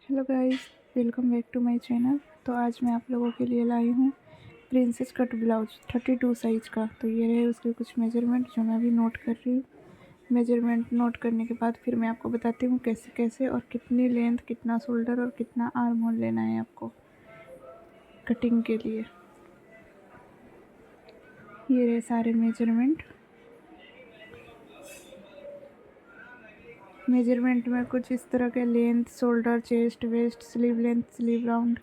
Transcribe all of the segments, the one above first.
Hello guys, welcome back to my channel. तो आज मैं आप लोगों के लिए लाई हूँ प्रिंसेस कट ब्लाउज 32 साइज़ का। तो ये रहे उसके कुछ मेजरमेंट जो मैं अभी नोट कर रही हूँ। मेजरमेंट नोट करने के बाद फिर मैं आपको बताती हूँ कैसे कैसे और कितनी लेंथ, कितना शोल्डर और कितना आर्म होल लेना है आपको कटिंग के लिए। ये रहे सारे मेजरमेंट में कुछ इस तरह के length, shoulder, chest, waist, sleeve length, sleeve round,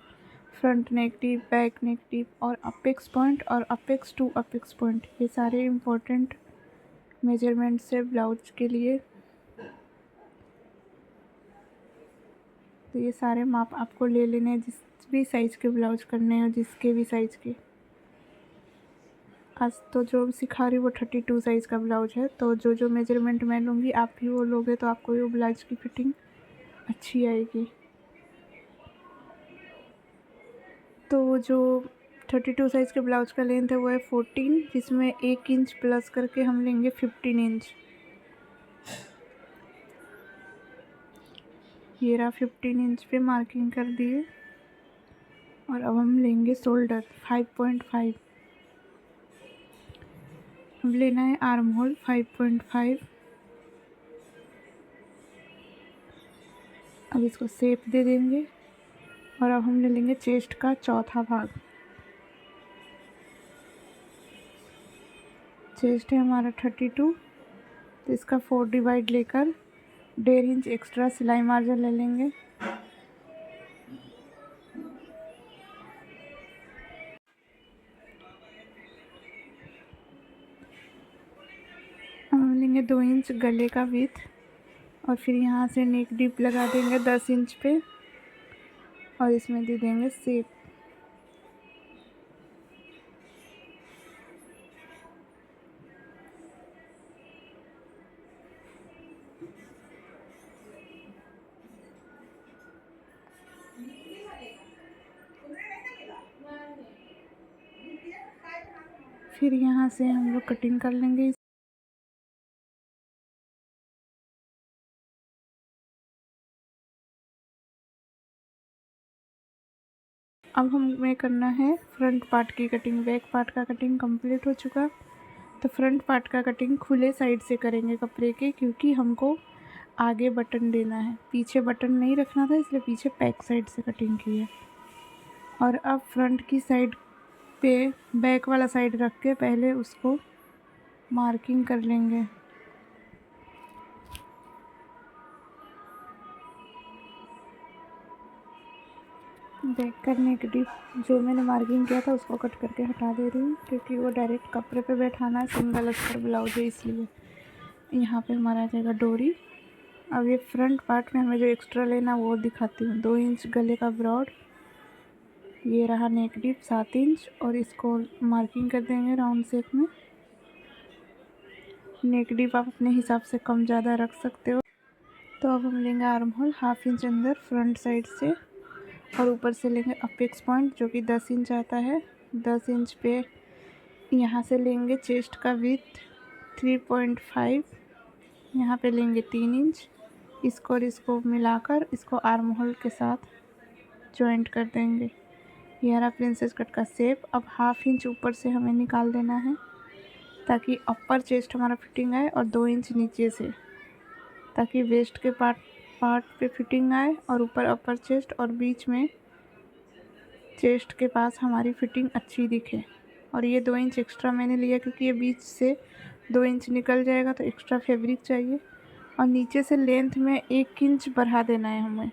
front neck deep, back neck deep और अपेक्स पॉइंट और अपेक्स टू अपेक्स पॉइंट, ये सारे इम्पोर्टेंट मेजरमेंट्स है ब्लाउज के लिए। तो ये सारे माप आपको ले लेने हैं जिस भी साइज़ के ब्लाउज करने हैं, जिसके भी साइज़ के। आज तो जो सिखा रही हूँ वो 32 साइज़ का ब्लाउज है। तो जो जो मेजरमेंट मैं लूँगी आप भी वो लोगे तो आपको वो ब्लाउज की फिटिंग अच्छी आएगी। तो जो 32 साइज़ के ब्लाउज का लेंथ है वो है 14, जिसमें 1 इंच प्लस करके हम लेंगे 15 इंच। ये रहा 15 इंच पे मार्किंग कर दिए। और अब हम लेंगे शोल्डर 5.5। अब लेना है आर्म होल 5.5। अब इसको शेप दे देंगे और अब हम ले लेंगे चेस्ट का चौथा भाग। चेस्ट है हमारा 32, तो इसका 4 डिवाइड लेकर 1.5 इंच एक्स्ट्रा सिलाई मार्जिन ले लेंगे। हम लेंगे 2 इंच गले का विड्थ और फिर यहाँ से नेक डीप लगा देंगे 10 इंच पे और इसमें दे देंगे शेप। फिर यहाँ से हम लोग कटिंग कर लेंगे। अब हमें करना है फ्रंट पार्ट की कटिंग। बैक पार्ट का कटिंग कंप्लीट हो चुका, तो फ्रंट पार्ट का कटिंग खुले साइड से करेंगे कपड़े के, क्योंकि हमको आगे बटन देना है। पीछे बटन नहीं रखना था, इसलिए पीछे बैक साइड से कटिंग की है। और अब फ्रंट की साइड पे बैक वाला साइड रख के पहले उसको मार्किंग कर लेंगे। बैक करने के डिप जो मैंने मार्किंग किया था उसको कट करके हटा दे रही हूँ, क्योंकि वो डायरेक्ट कपड़े पे बैठाना है, सिंगल अस्तर ब्लाउज है इसलिए। यहाँ पे हमारा आ जाएगा डोरी। अब ये फ्रंट पार्ट में हमें जो एक्स्ट्रा लेना वो दिखाती हूँ। 2 इंच गले का ब्रॉड, ये रहा नेक डीप 7 इंच और इसको मार्किंग कर देंगे राउंड शेप में। नेक डीप आप अपने हिसाब से कम ज़्यादा रख सकते हो। तो अब हम लेंगे आर्म होल 1/2 इंच अंदर फ्रंट साइड से और ऊपर से लेंगे अपेक्स पॉइंट जो कि 10 इंच आता है। 10 इंच पे यहाँ से लेंगे चेस्ट का विड्थ 3.5, यहाँ पे लेंगे 3 इंच। इसको और इसको मिलाकर इसको आर्म होल के साथ जॉइंट कर देंगे। ये हमारा प्रिंसेस कट का शेप। अब 1/2 इंच ऊपर से हमें निकाल देना है ताकि अपर चेस्ट हमारा फिटिंग आए और 2 इंच नीचे से, ताकि वेस्ट के पार्ट पे फिटिंग आए और ऊपर अपर चेस्ट और बीच में चेस्ट के पास हमारी फिटिंग अच्छी दिखे। और ये 2 इंच एक्स्ट्रा मैंने लिया क्योंकि ये बीच से 2 इंच निकल जाएगा, तो एक्स्ट्रा फैब्रिक चाहिए। और नीचे से लेंथ में 1 इंच बढ़ा देना है हमें,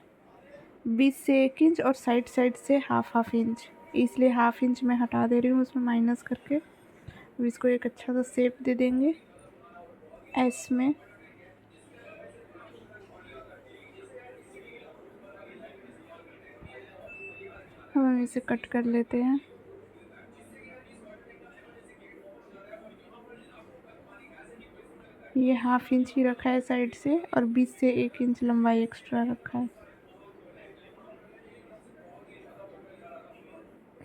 बीच से 1 इंच और साइड साइड से हाफ इंच, इसलिए 1/2 इंच मैं हटा दे रही हूँ उसमें माइनस करके। अब इसको एक अच्छा सा शेप दे देंगे एस में। अब हम इसे कट कर लेते हैं। ये 1/2 इंच ही रखा है साइड से और बीच से 1 इंच लंबाई एक्स्ट्रा रखा है।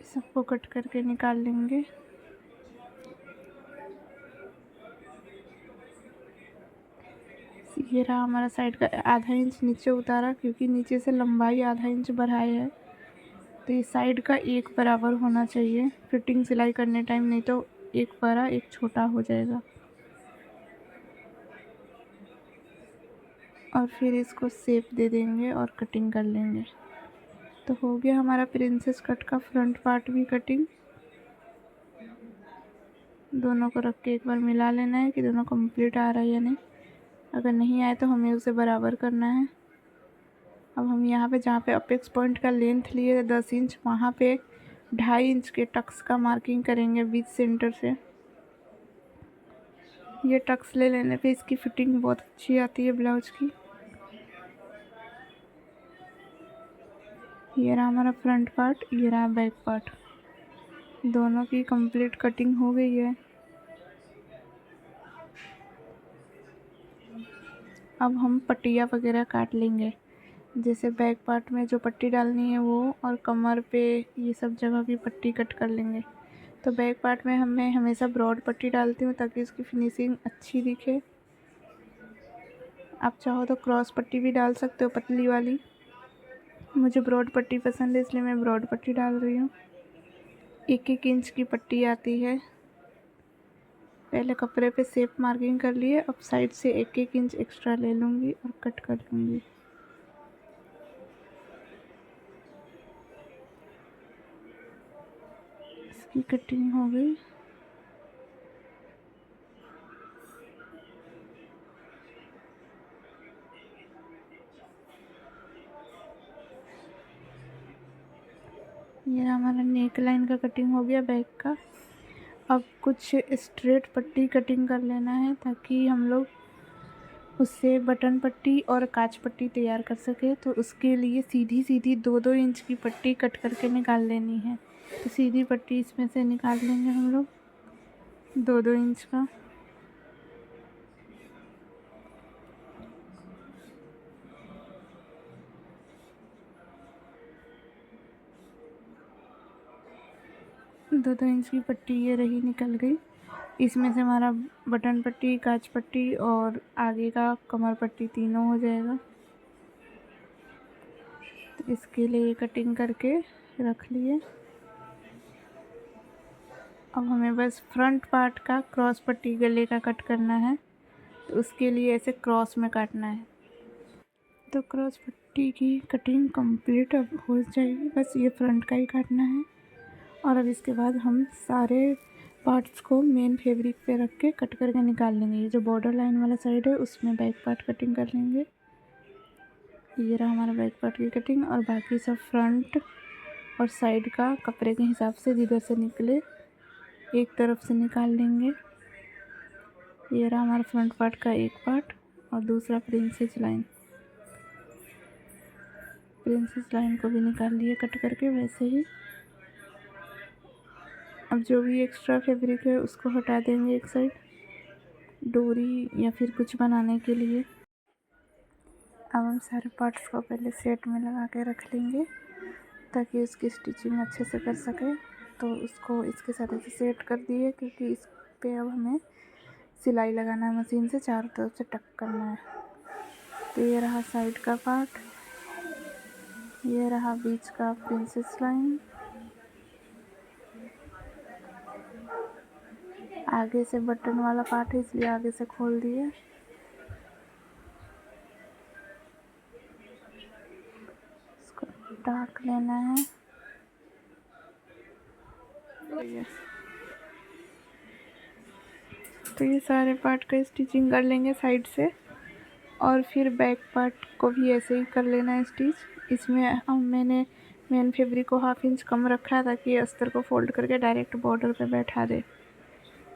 सबको कट करके निकाल लेंगे। ये रहा हमारा साइड का आधा इंच नीचे उतारा, क्योंकि नीचे से लंबाई आधा इंच बढ़ाए है, तो ये साइड का एक बराबर होना चाहिए फिटिंग सिलाई करने टाइम, नहीं तो एक बड़ा एक छोटा हो जाएगा। और फिर इसको शेप दे देंगे और कटिंग कर लेंगे। तो हो गया हमारा प्रिंसेस कट का फ्रंट पार्ट भी कटिंग। दोनों को रख के एक बार मिला लेना है कि दोनों कंप्लीट आ रहा है या नहीं। अगर नहीं आए तो हमें उसे बराबर करना है। अब हम यहाँ पे जहाँ पे अपेक्स पॉइंट का लेंथ लिए 10 इंच, वहाँ पे 2.5 इंच के टक्स का मार्किंग करेंगे बीच सेंटर से। ये टक्स ले लेने पे इसकी फिटिंग बहुत अच्छी आती है ब्लाउज की। ये रहा हमारा फ्रंट पार्ट, ये रहा बैक पार्ट। दोनों की कंप्लीट कटिंग हो गई है। अब हम पट्टियाँ वगैरह काट लेंगे, जैसे बैक पार्ट में जो पट्टी डालनी है वो, और कमर पे ये सब जगह की पट्टी कट कर लेंगे। तो बैक पार्ट में मैं हमेशा ब्रॉड पट्टी डालती हूँ ताकि इसकी फिनिशिंग अच्छी दिखे। आप चाहो तो क्रॉस पट्टी भी डाल सकते हो, पतली वाली। मुझे ब्रॉड पट्टी पसंद है इसलिए मैं ब्रॉड पट्टी डाल रही हूँ। 1-1 इंच की पट्टी आती है। पहले कपड़े पे शेप मार्किंग कर लिए, अब साइड से 1-1 इंच एक्स्ट्रा ले लूँगी और कट कर लूँगी। इसकी कटिंग हो गई। ये हमारा नेक लाइन का कटिंग हो गया बैक का। अब कुछ स्ट्रेट पट्टी कटिंग कर लेना है ताकि हम लोग उससे बटन पट्टी और काज पट्टी तैयार कर सके। तो उसके लिए सीधी सीधी 2-2 इंच की पट्टी कट करके निकाल लेनी है। तो सीधी पट्टी इसमें से निकाल लेंगे हम लोग 2-2 इंच का। दो 2 इंच की पट्टी ये रही, निकल गई। इसमें से हमारा बटन पट्टी, काज पट्टी और आगे का कमर पट्टी तीनों हो जाएगा। तो इसके लिए कटिंग करके रख लिए। अब हमें बस फ्रंट पार्ट का क्रॉस पट्टी गले का कट करना है, तो उसके लिए ऐसे क्रॉस में काटना है। तो क्रॉस पट्टी की कटिंग कंप्लीट अब हो जाएगी, बस ये फ्रंट का ही काटना है। और अब इसके बाद हम सारे पार्ट्स को मेन फैब्रिक पे रख के कट करके निकाल लेंगे। ये जो बॉर्डर लाइन वाला साइड है उसमें बैक पार्ट कटिंग कर लेंगे। ये रहा हमारा बैक पार्ट की कटिंग, और बाकी सब फ्रंट और साइड का कपड़े के हिसाब से जिधर से निकले एक तरफ से निकाल लेंगे। ये रहा हमारा फ्रंट पार्ट का एक पार्ट और दूसरा प्रिंसेस लाइन। प्रिंसेस लाइन को भी निकाल लिए कट करके वैसे ही। अब जो भी एक्स्ट्रा फैब्रिक है उसको हटा देंगे एक साइड, डोरी या फिर कुछ बनाने के लिए। अब हम सारे पार्ट्स को पहले सेट में लगा के रख लेंगे ताकि उसकी स्टिचिंग अच्छे से कर सके। तो उसको इसके साथ ऐसे सेट कर दिए, क्योंकि इस पे अब हमें सिलाई लगाना है मशीन से, चारों तरफ से टक करना है। तो ये रहा साइड का पार्ट, ये रहा बीच का प्रिंसेस लाइन। आगे से बटन वाला पार्ट है इसलिए आगे से खोल दिए। इसको टाक लेना है। तो ये सारे पार्ट का स्टिचिंग कर लेंगे साइड से, और फिर बैक पार्ट को भी ऐसे ही कर लेना है स्टिच। इसमें मैंने मेन फैब्रिक को 1/2 इंच कम रखा है ताकि अस्तर को फोल्ड करके डायरेक्ट बॉर्डर पे बैठा दे।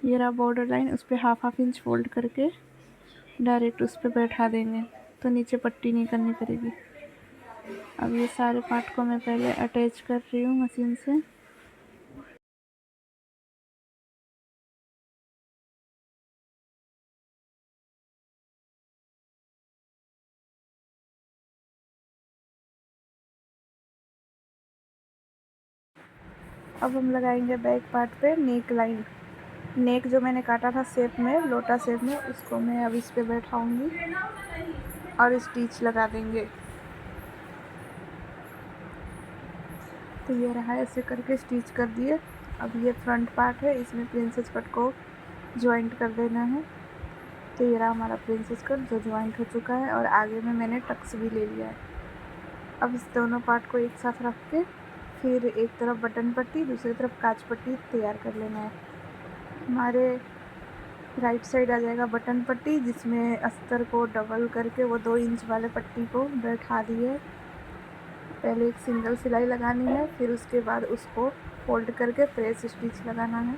ये रहा बॉर्डर लाइन, उस पर 1/2 इंच फोल्ड करके डायरेक्ट उस पर बैठा देंगे, तो नीचे पट्टी नहीं करनी पड़ेगी। अब ये सारे पार्ट को मैं पहले अटैच कर रही हूँ मशीन से। अब हम लगाएंगे बैक पार्ट पे नेक लाइन। नेक जो मैंने काटा था शेप में, लोटा शेप में, उसको मैं अब इस पे बैठाऊंगी और स्टिच लगा देंगे। तो ये रहा, ऐसे करके स्टिच कर दिए। अब ये फ्रंट पार्ट है, इसमें प्रिंसेस कट को जॉइंट कर देना है। तो ये रहा हमारा प्रिंसेस कट जो जॉइंट हो चुका है और आगे में मैंने टक्स भी ले लिया है। अब इस दोनों पार्ट को एक साथ रख के फिर एक तरफ बटन पट्टी, दूसरी तरफ काज पट्टी तैयार कर लेना है। हमारे राइट साइड आ जाएगा बटन पट्टी, जिसमें अस्तर को डबल करके वो 2 इंच वाले पट्टी को बैठा दिए। पहले एक सिंगल सिलाई लगानी है, फिर उसके बाद उसको फोल्ड करके प्रेस स्टिच लगाना है।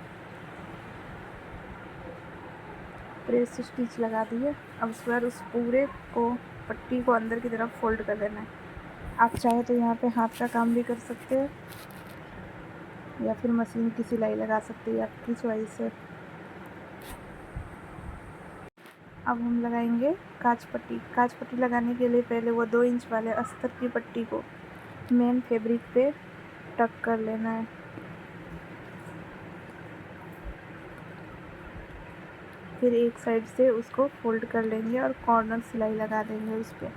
प्रेस स्टिच लगा दिए। अब उसके बाद उस पूरे को, पट्टी को अंदर की तरफ फोल्ड कर देना है। आप चाहे तो यहाँ पे हाथ का काम भी कर सकते हैं या फिर मशीन की सिलाई लगा सकते हैं, आपकी चॉइस है। अब हम लगाएंगे काज पट्टी। काज पट्टी लगाने के लिए पहले वो 2 इंच वाले अस्तर की पट्टी को मेन फैब्रिक पे टक कर लेना है। फिर एक साइड से उसको फोल्ड कर लेंगे और कॉर्नर सिलाई लगा देंगे उस पर।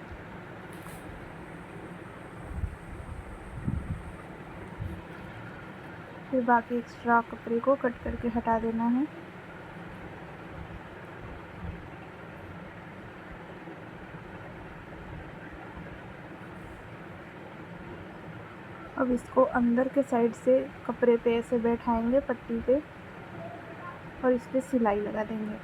फिर बाकी एक्स्ट्रा कपड़े को कट करके हटा देना है। अब इसको अंदर के साइड से कपड़े पे ऐसे बैठाएंगे पट्टी पे और इस पर सिलाई लगा देंगे।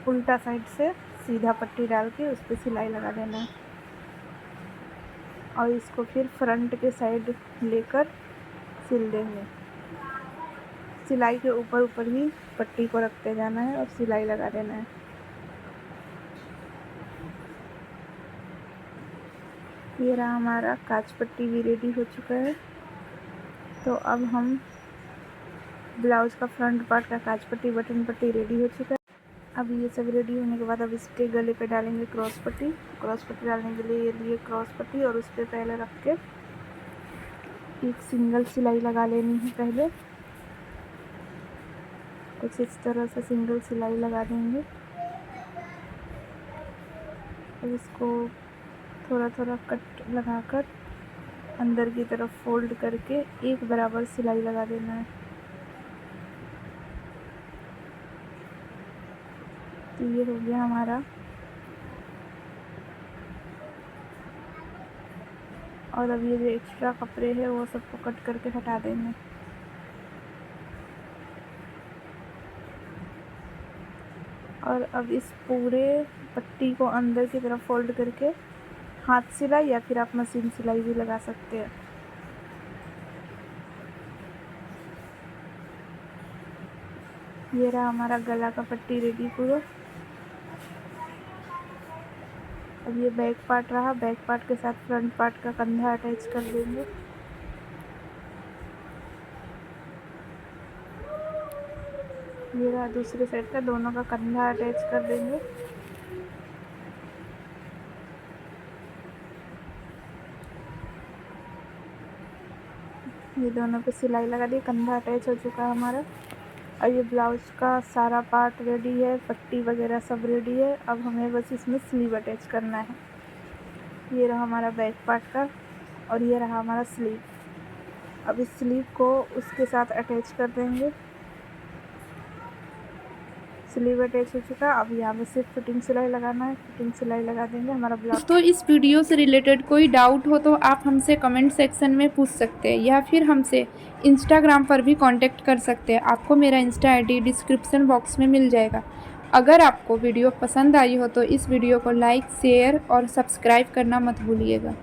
उल्टा साइड से सीधा पट्टी डाल के उस पर सिलाई लगा देना है और इसको फिर फ्रंट के साइड लेकर सिल देंगे। सिलाई के ऊपर ऊपर ही पट्टी को रखते जाना है और सिलाई लगा देना है। ये रहा, हमारा काज पट्टी भी रेडी हो चुका है। तो अब हम ब्लाउज का फ्रंट पार्ट का काज पट्टी, बटन पट्टी रेडी हो चुका है। अब ये सब रेडी होने के बाद अब इसके गले पे डालेंगे क्रॉस पट्टी। क्रॉस पट्टी डालने के लिए ये लिए क्रॉस पट्टी और उस पर पहले रख के एक सिंगल सिलाई लगा लेनी है। पहले कुछ इस तरह से सिंगल सिलाई लगा देंगे। अब इसको थोड़ा थोड़ा कट लगाकर अंदर की तरफ फोल्ड करके एक बराबर सिलाई लगा देना है। तो ये हो गया हमारा। और अब ये जो एक्स्ट्रा कपड़े हैं वो सबको कट करके हटा देंगे। और अब इस पूरे पट्टी को अंदर की तरफ फोल्ड करके हाथ सिलाई या फिर आप मशीन सिलाई भी लगा सकते हैं। ये रहा हमारा गला का पट्टी रेडी पूरा। अब ये बैक पार्ट रहा, बैक पार्ट के साथ फ्रंट पार्ट का कंधा अटैच कर देंगे। ये रहा दूसरे साइड का, दोनों का कंधा अटैच कर देंगे। ये दोनों पे सिलाई लगा दी, कंधा अटैच हो चुका है हमारा। और ये ब्लाउज का सारा पार्ट रेडी है, पट्टी वगैरह सब रेडी है। अब हमें बस इसमें स्लीव अटैच करना है। ये रहा हमारा बैक पार्ट का और ये रहा हमारा स्लीव। अब इस स्लीव को उसके साथ अटैच कर देंगे। स्लीव अटैच हो चुका। अब यहाँ पे सिर्फ फिटिंग सिलाई लगाना है, फिटिंग सिलाई लगा देंगे हमारा ब्लाउज। दोस्तों, इस वीडियो से रिलेटेड कोई डाउट हो तो आप हमसे कमेंट सेक्शन में पूछ सकते हैं या फिर हमसे इंस्टाग्राम पर भी कांटेक्ट कर सकते हैं। आपको मेरा इंस्टा आईडी डिस्क्रिप्शन बॉक्स में मिल जाएगा। अगर आपको वीडियो पसंद आई हो तो इस वीडियो को लाइक, शेयर और सब्सक्राइब करना मत भूलिएगा।